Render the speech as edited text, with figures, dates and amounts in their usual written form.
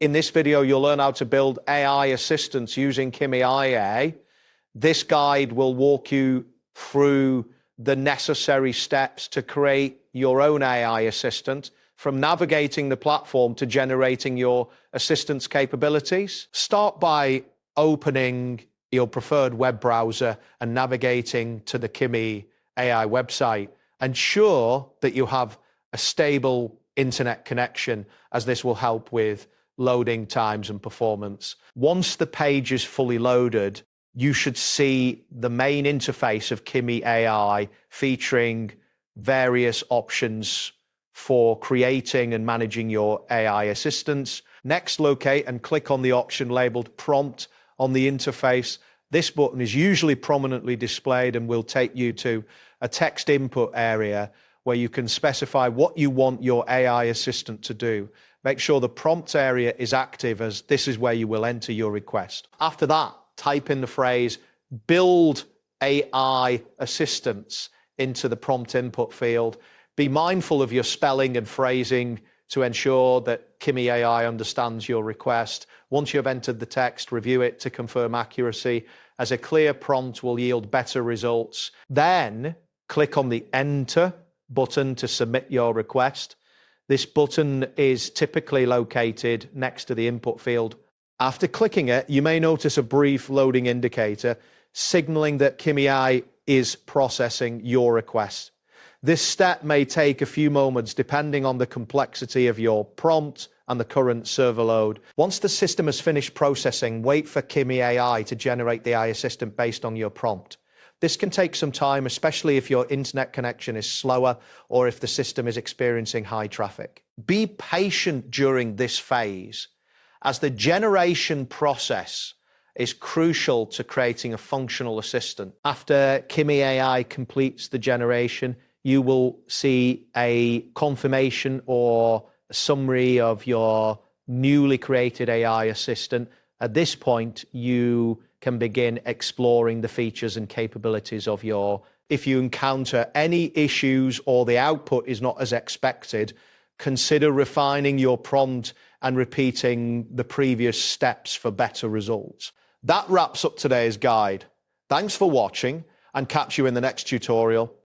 In this video, you'll learn how to build AI assistants using Kimi AI. This guide will walk you through the necessary steps to create your own AI assistant, from navigating the platform to generating your assistant's capabilities. Start by opening your preferred web browser and navigating to the Kimi AI website. Ensure that you have a stable internet connection, as this will help with loading times and performance. Once the page is fully loaded, you should see the main interface of Kimi AI featuring various options for creating and managing your AI assistants. Next, locate and click on the option labeled Prompt on the interface. This button is usually prominently displayed and will take you to a text input area where you can specify what you want your AI assistant to do. Make sure the prompt area is active, as this is where you will enter your request. After that, type in the phrase "Build AI Assistants" into the prompt input field. Be mindful of your spelling and phrasing to ensure that Kimi AI understands your request. Once you've entered the text, review it to confirm accuracy, as a clear prompt will yield better results. Then click on the Enter button to submit your request. This button is typically located next to the input field. After clicking it, you may notice a brief loading indicator signaling that Kimi AI is processing your request. This step may take a few moments depending on the complexity of your prompt and the current server load. Once the system has finished processing, wait for Kimi AI to generate the AI assistant based on your prompt. This can take some time, especially if your internet connection is slower or if the system is experiencing high traffic. Be patient during this phase, as the generation process is crucial to creating a functional assistant. After Kimi AI completes the generation, you will see a confirmation or a summary of your newly created AI assistant. At this point, you can begin exploring the features and capabilities of If you encounter any issues or the output is not as expected, consider refining your prompt and repeating the previous steps for better results. That wraps up today's guide. Thanks for watching, and catch you in the next tutorial.